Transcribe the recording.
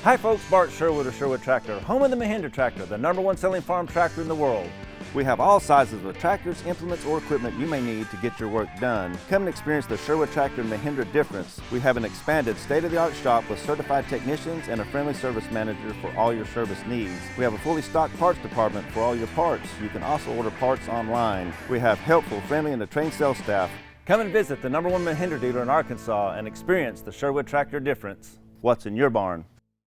Hi folks, Bart Sherwood of Sherwood Tractor, home of the Mahindra tractor, the #1 selling farm tractor in the world. We have all sizes of tractors, implements, or equipment you may need to get your work done. Come and experience the Sherwood Tractor and Mahindra difference. We have an expanded state-of-the-art shop with certified technicians and a friendly service manager for all your service needs. We have a fully stocked parts department for all your parts. You can also order parts online. We have helpful, friendly, and a trained sales staff. Come and visit the #1 Mahindra dealer in Arkansas and experience the Sherwood Tractor difference. What's in your barn?